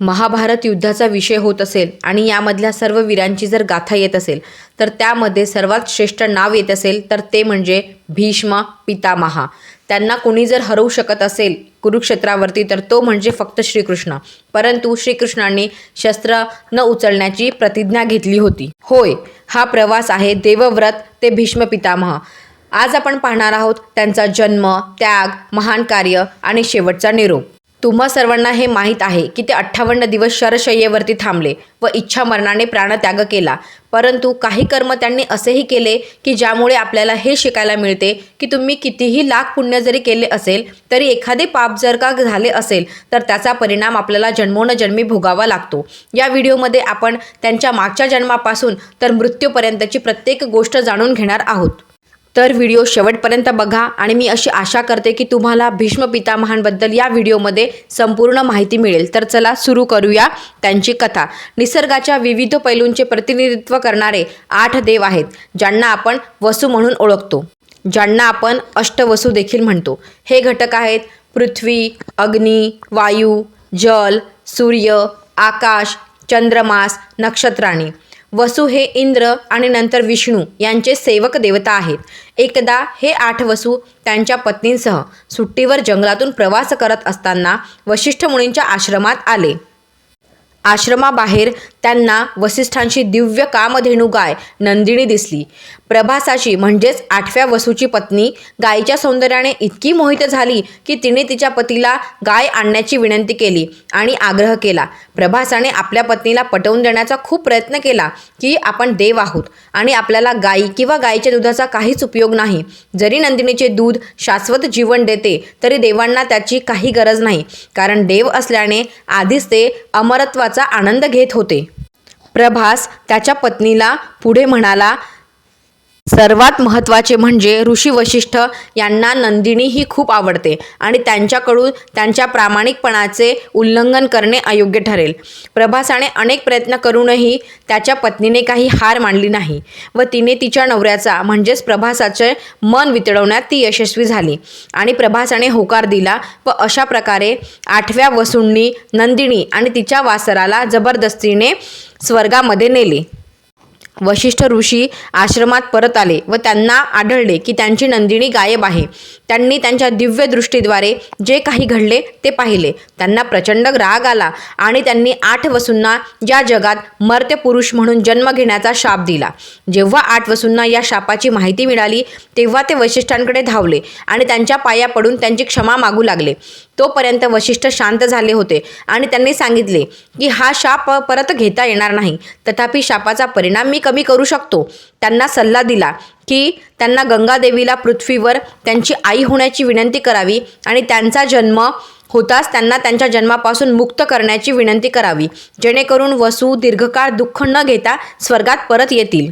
महाभारत युद्धाचा विषय होत असेल आणि यामधल्या सर्व वीरांची जर गाथा येत असेल तर त्यामध्ये सर्वात श्रेष्ठ नाव येत असेल तर ते म्हणजे भीष्म पितामहा. त्यांना कोणी जर हरवू शकत असेल कुरुक्षेत्रावरती तर तो म्हणजे फक्त श्रीकृष्ण. परंतु श्रीकृष्णांनी शस्त्र न उचलण्याची प्रतिज्ञा घेतली होती. होय, हा प्रवास आहे देवव्रत ते भीष्म पितामह. आज आपण पाहणार आहोत त्यांचा जन्म, त्याग, महान कार्य आणि शेवटचा निरोप. तुम्हा सर्वांना हे माहीत आहे की ते 58 दिवस शरशय्येवरती थांबले व इच्छा मरणाने प्राणत्याग केला. परंतु काही कर्म त्यांनी असेही केले की ज्यामुळे आपल्याला हे शिकायला मिळते की तुम्ही कितीही लाख पुण्य जरी केले असेल तरी एखादे पाप जर का झाले असेल तर त्याचा परिणाम आपल्याला जन्मोनजन्मी भोगावा लागतो. या व्हिडिओमध्ये आपण त्यांच्या मागच्या जन्मापासून तर मृत्यूपर्यंतची प्रत्येक गोष्ट जाणून घेणार आहोत. तर व्हिडिओ शेवटपर्यंत बघा आणि मी अशी आशा करते की तुम्हाला भीष्म पितामहांबद्दल या व्हिडिओमध्ये संपूर्ण माहिती मिळेल. तर चला सुरू करूया त्यांची कथा. निसर्गाच्या विविध पैलूंचे प्रतिनिधित्व करणारे 8 देव आहेत ज्यांना आपण वसू म्हणून ओळखतो, ज्यांना आपण अष्टवसू देखील म्हणतो. हे घटक आहेत पृथ्वी, अग्नी, वायू, जल, सूर्य, आकाश, चंद्रमास, नक्षत्राणी. वसू हे इंद्र आणि नंतर विष्णू यांचे सेवक देवता आहेत. एकदा हे 8 वसू त्यांच्या पत्नींसह सुट्टीवर जंगलातून प्रवास करत असताना वशिष्ठ मुनींच्या आश्रमात आले. आश्रमाबाहेर त्यांना वसिष्ठांची दिव्य कामधेनू गाय नंदिनी दिसली. प्रभासाची म्हणजेच 8व्या वसूची पत्नी गायीच्या सौंदर्याने इतकी मोहित झाली की तिने तिच्या पतीला गाय आणण्याची विनंती केली आणि आग्रह केला. प्रभासाने आपल्या पत्नीला पटवून देण्याचा खूप प्रयत्न केला की आपण देव आहोत आणि आपल्याला गायी किंवा गायीच्या दुधाचा काहीच उपयोग नाही. जरी नंदिनीचे दूध शाश्वत जीवन देते तरी देवांना त्याची काही गरज नाही, कारण देव असल्याने आधीच ते अमरत्वाचा आनंद घेत होते. प्रभास त्याच्या पत्नीला पुढे म्हणाला, सर्वात महत्त्वाचे म्हणजे ऋषी वशिष्ठ यांना नंदिनी ही खूप आवडते आणि त्यांच्याकडून त्यांच्या प्रामाणिकपणाचे उल्लंघन करणे अयोग्य ठरेल. प्रभासाने अनेक प्रयत्न करूनही त्याच्या पत्नीने काही हार मानली नाही व तिने तिच्या नवऱ्याचा म्हणजेच प्रभासाचे मन वितळवण्यात ती यशस्वी झाली आणि प्रभासाने होकार दिला व अशा प्रकारे 8व्या वसूंनी नंदिनी आणि तिच्या वासराला जबरदस्तीने स्वर्गामध्ये नेले. वशिष्ठ ऋषी आश्रमात परत आले व त्यांना आढळले की त्यांची नंदिनी गायब आहे. त्यांनी त्यांच्या दिव्य दृष्टीद्वारे जे काही घडले ते पाहिले. त्यांना प्रचंड राग आला आणि त्यांनी 8 वसूंना या जगात मर्त्य पुरुष म्हणून जन्म घेण्याचा शाप दिला. जेव्हा 8 वसूंना या शापाची माहिती मिळाली तेव्हा ते वशिष्ठांकडे धावले आणि त्यांच्या पाया पडून त्यांची क्षमा मागू लागले. तोपर्यंत वशिष्ठ शांत झाले होते आणि त्यांनी सांगितले की हा शाप परत घेता येणार नाही, तथापि शापाचा परिणाम मी कमी करू शकतो. त्यांना सल्ला दिला की त्यांना गंगादेवीला पृथ्वीवर त्यांची आई होण्याची विनंती करावी आणि त्यांचा जन्म होताच त्यांना त्यांच्या जन्मापासून मुक्त करण्याची विनंती करावी, जेणेकरून वसू दीर्घकाळ दुःख न घेता स्वर्गात परत येतील.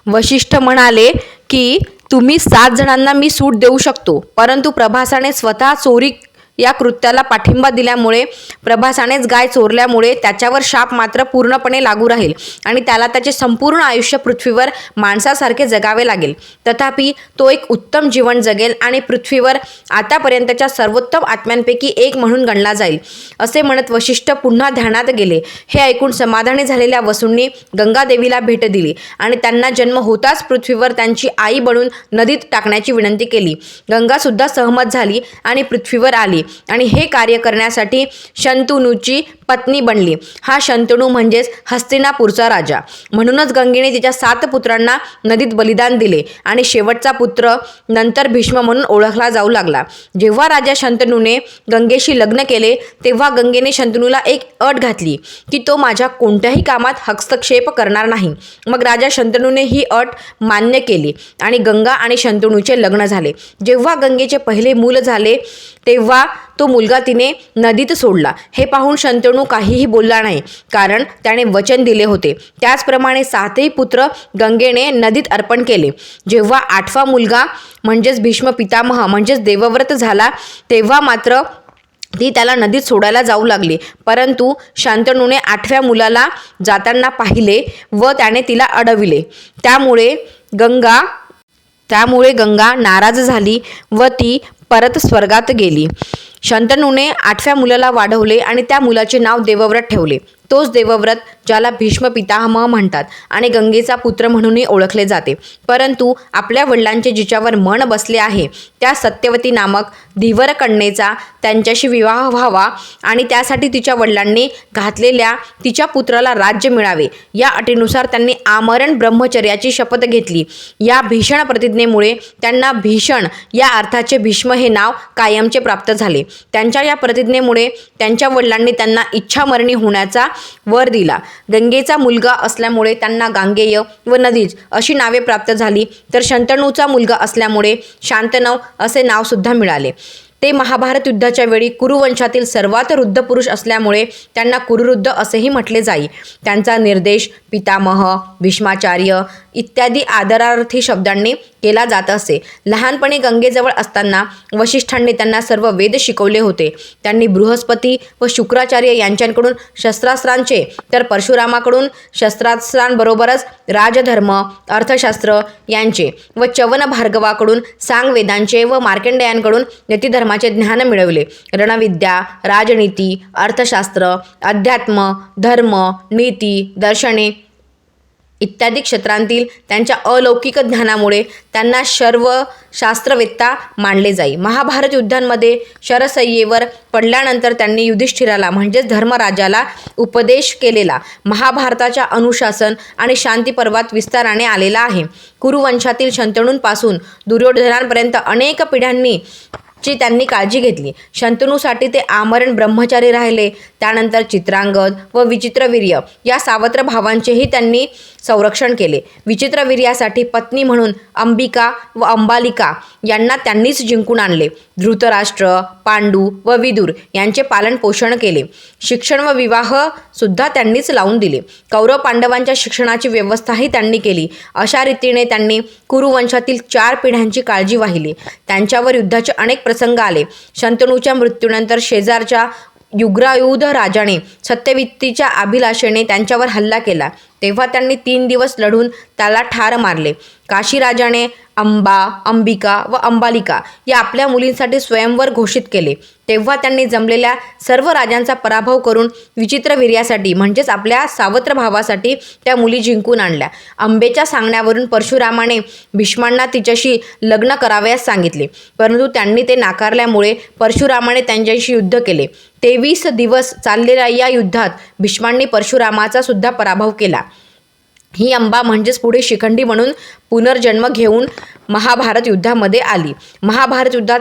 वशिष्ठ म्हणाले की तुम्ही 7 जणांना मी सूट देऊ शकतो, परंतु प्रभासाने स्वतः चोरी या कृत्याला पाठिंबा दिल्यामुळे, प्रभासानेच गाय चोरल्यामुळे त्याच्यावर शाप मात्र पूर्णपणे लागू राहील आणि त्याला त्याचे संपूर्ण आयुष्य पृथ्वीवर माणसासारखे जगावे लागेल. तथापि तो एक उत्तम जीवन जगेल आणि पृथ्वीवर आतापर्यंतच्या सर्वोत्तम आत्म्यांपैकी एक म्हणून गणला जाईल. असे म्हणत वशिष्ठ पुन्हा ध्यानात गेले. हे ऐकून समाधानी झालेल्या वसूंनी गंगादेवीला भेट दिली आणि त्यांना जन्म होताच पृथ्वीवर त्यांची आई बनून नदीत टाकण्याची विनंती केली. गंगासुद्धा सहमत झाली आणि पृथ्वीवर आली आणि हे कार्य करण्यासाठी शंतनूची पत्नी बनली. हा शंतनू म्हणजेच हस्तिनापूरचा राजा. म्हणूनच गंगेने तिच्या 7 पुत्रांना नदीत बलिदान दिले आणि शेवटचा पुत्र नंतर भीष्म म्हणून ओळखला जाऊ लागला. जेव्हा राजा शंतनूने गंगेशी लग्न केले तेव्हा गंगेने शंतनूला एक अट घातली की तो माझ्या कोणत्याही कामात हस्तक्षेप करणार नाही. मग राजा शंतनूने ही अट मान्य केली आणि गंगा आणि शंतनूचे लग्न झाले. जेव्हा गंगेचे पहिले मूल झाले तेव्हा तो मुलगा तिने नदीत सोडला. हे पाहून शंतनू काहीही बोलला नाही, कारण त्याने वचन दिले होते. त्याचप्रमाणे 7ही पुत्र गंगेने नदीत अर्पण केले. जेव्हा 8वा मुलगा म्हणजेच भीष्म पितामह म्हणजेच देवव्रत झाला तेव्हा मात्र ती त्याला नदीत सोडायला जाऊ लागली. परंतु शंतनूने 8व्या मुलाला जाताना पाहिले व त्याने तिला अडविले. त्यामुळे गंगा नाराज झाली व ती परत स्वर्गात गेली. शंतनूने 8व्या मुलाला वाढवले आणि त्या मुलाचे नाव देवव्रत ठेवले. तोच देवव्रत ज्याला भीष्म पितामह म्हणतात आणि गंगेचा पुत्र म्हणूनही ओळखले जाते. परंतु आपल्या वडिलांचे जिच्यावर मन बसले आहे त्या सत्यवती नामक धीवर कन्येचा त्यांच्याशी विवाह व्हावा आणि त्यासाठी तिच्या वडिलांनी घातलेल्या तिच्या पुत्राला राज्य मिळावे या अटीनुसार त्यांनी आमरण ब्रह्मचर्याची शपथ घेतली. या भीषण प्रतिज्ञेमुळे त्यांना भीषण या अर्थाचे भीष्म हे नाव कायमचे प्राप्त झाले. त्यांच्या या प्रतिज्ञेमुळे त्यांच्या वडिलांनी त्यांना इच्छामरणी होण्याचा वर दिला. गंगेचा मुलगा असल्यामुळे त्यांना गांगेय व नदीज अशी नावे प्राप्त झाली, तर शंतनूचा मुलगा असल्यामुळे शांतनव असे नाव सुद्धा मिळाले. ते महाभारत युद्धाच्या वेळी कुरुवंशातील सर्वात वृद्ध पुरुष असल्यामुळे त्यांना कुरुवृद्ध असेही म्हटले जाई. त्यांचा निर्देश पितामह, भीष्माचार्य इत्यादी आदरार्थी शब्दांनी केला जात असे. लहानपणी गंगेजवळ असताना वशिष्ठांनी त्यांना सर्व वेद शिकवले होते. त्यांनी बृहस्पती व शुक्राचार्य यांच्याकडून शस्त्रास्त्रांचे तर परशुरामाकडून शस्त्रास्त्रांबरोबरच राजधर्म, अर्थशास्त्र यांचे व चवन भार्गवाकडून सांगवेदांचे व मार्कंडेयांकडून यतिधर्माचे ज्ञान मिळवले. रणविद्या, राजनीती, अर्थशास्त्र, अध्यात्म, धर्म, नीती, दर्शने इत्यादी क्षेत्रांतील त्यांच्या अलौकिक ज्ञानामुळे त्यांना सर्व शास्त्रवेत्ता मानले जाई. महाभारत युद्धांमध्ये शरसय्येवर पडल्यानंतर त्यांनी युधिष्ठिराला म्हणजेच धर्मराजाला उपदेश केलेला महाभारताच्या अनुशासन आणि शांती पर्वात विस्ताराने आलेला आहे. कुरुवंशातील शंतनूंपासून दुर्योधनांपर्यंत अनेक पिढ्यांनी ची त्यांनी काळजी घेतली. शंतनूसाठी ते आमरण ब्रह्मचारी राहिले. त्यानंतर चित्रांगद व विचित्रवीर्य या सावत्र भावांचेही त्यांनी संरक्षण केले. विचित्रवीर्यासाठी पत्नी म्हणून अंबिका व अंबालिका यांना त्यांनीच जिंकून आणले. धृतराष्ट्र, पांडू व विदुर यांचे पालन पोषण केले. शिक्षण व विवाह सुद्धा त्यांनीच लावून दिले. कौरव पांडवांच्या शिक्षणाची व्यवस्थाही त्यांनी केली. अशा रीतीने त्यांनी कुरुवंशातील 4 पिढ्यांची काळजी वाहिली. त्यांच्यावर युद्धाचे अनेक प्रसंग आले. शंतनूच्या मृत्यूनंतर शेजारच्या युग्रायुध राजाने सत्यवतीच्या अभिलाषेने त्यांच्यावर हल्ला केला. तेव्हा त्यांनी 3 दिवस लढून त्याला ठार मारले. काशी राजाने अंबा, अंबिका व अंबालिका या आपल्या मुलींसाठी स्वयंवर घोषित केले. तेव्हा त्यांनी जमलेल्या सर्व राजांचा पराभव करून विचित्रवीर्यासाठी म्हणजेच आपल्या सावत्र भावासाठी त्या मुली जिंकून आणल्या. अंबेच्या सांगण्यावरून परशुरामाने भीष्मांना तिच्याशी लग्न करावयास सांगितले, परंतु त्यांनी ते नाकारल्यामुळे परशुरामाने त्यांच्याशी युद्ध केले. 23 दिवस चाललेल्या या युद्धात भीष्मांनी परशुरामाचा सुद्धा पराभव केला. ही अंबा म्हणजेच पुढे शिखंडी म्हणून पुनर्जन्म घेऊन महाभारत युद्धामध्ये आली. महाभारत युद्धात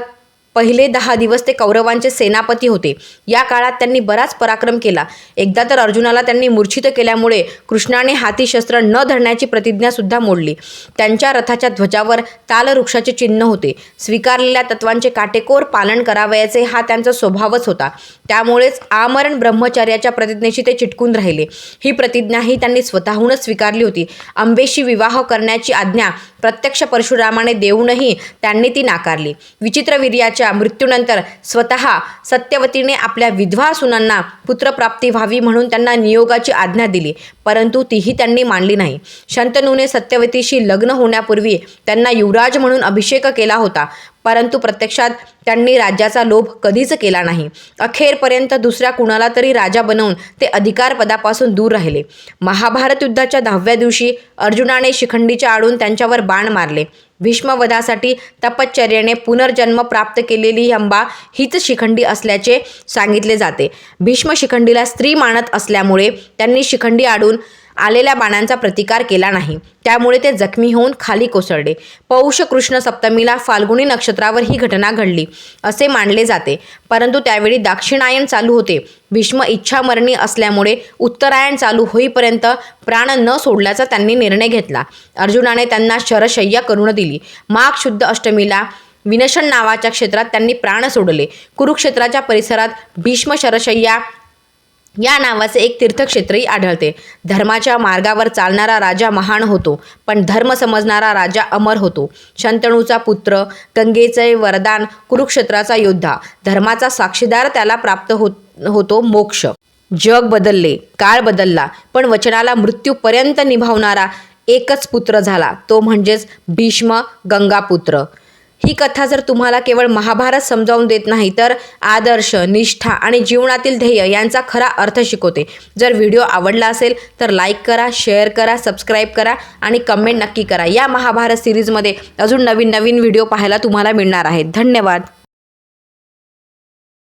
पहिले 10 दिवस ते कौरवांचे सेनापती होते. या काळात त्यांनी बराच पराक्रम केला. एकदा तर अर्जुनाला त्यांनी मूर्छित केल्यामुळे कृष्णाने हाती शस्त्र न धरण्याची प्रतिज्ञा सुद्धा मोडली. त्यांच्या रथाच्या ध्वजावर तालवृक्षाचे चिन्ह होते. स्वीकारलेल्या तत्वांचे काटेकोर पालन करावयाचे हा त्यांचा स्वभावच होता. त्यामुळेच आमरण ब्रह्मचर्याच्या प्रतिज्ञेशी ते चिटकून राहिले. ही प्रतिज्ञाही त्यांनी स्वतःहूनच स्वीकारली होती. अंबेशी विवाह करण्याची आज्ञा प्रत्यक्ष परशुरामाने देऊनही त्यांनी ती नाकारली. विचित्रवीर्याच्या मृत्यूनंतर स्वतः सत्यवतीने आपल्या विधवा सुनांना पुत्रप्राप्ती व्हावी म्हणून त्यांना नियोगाची आज्ञा दिली, परंतु तीही त्यांनी मानली नाही. शंतनूने सत्यवतीशी लग्न होण्यापूर्वी त्यांना युवराज म्हणून अभिषेक केला होता, परंतु प्रत्यक्षात त्यांनी राज्याचा लोभ कधीच केला नाही. अखेरपर्यंत दुसऱ्या कुणाला तरी राजा बनवून ते अधिकारपदापासून दूर राहिले. महाभारत युद्धाच्या 10व्या दिवशी अर्जुनाने शिखंडीच्या आडून त्यांच्यावर बाण मारले. भीष्मवधासाठी तपश्चर्येने पुनर्जन्म प्राप्त केलेली ही अंबा हीच शिखंडी असल्याचे सांगितले जाते. भीष्म शिखंडीला स्त्री मानत असल्यामुळे त्यांनी शिखंडी आडून आलेल्या बाणांचा प्रतिकार केला नाही. त्यामुळे ते जखमी होऊन खाली कोसळले. पौष कृष्ण सप्तमीला फाल्गुनी नक्षत्रावर ही घटना घडली असे मानले जाते, परंतु त्यावेळी दाक्षिणायन चालू होते. भीष्म इच्छामरणी असल्यामुळे उत्तरायण चालू होईपर्यंत प्राण न सोडल्याचा त्यांनी निर्णय घेतला. अर्जुनाने त्यांना शरशय्या करून दिली. माघ शुद्ध अष्टमीला विनशन नावाच्या क्षेत्रात त्यांनी प्राण सोडले. कुरुक्षेत्राच्या परिसरात भीष्म शरशय्या या नावाचे एक तीर्थक्षेत्रही आढळते. धर्माच्या मार्गावर चालणारा राजा महान होतो, पण धर्म समजणारा राजा अमर होतो. शंतनूचा पुत्र, गंगेचे वरदान, कुरुक्षेत्राचा योद्धा, धर्माचा साक्षीदार त्याला प्राप्त होतो मोक्ष. जग बदलले, काळ बदलला, पण वचनाला मृत्यूपर्यंत निभावणारा एकच पुत्र झाला, तो म्हणजेच भीष्म गंगापुत्र. ही कथा जर तुम्हाला केवळ महाभारत समजावून देत नाही तर आदर्श, निष्ठा आणि जीवनातील ध्येय यांचा खरा अर्थ शिकवते. जर व्हिडिओ आवडला असेल तर लाईक करा, शेअर करा, सबस्क्राईब करा आणि कमेंट नक्की करा. या महाभारत सिरीजमध्ये अजून नवीन नवीन व्हिडिओ पाहायला तुम्हाला मिळणार आहेत. धन्यवाद.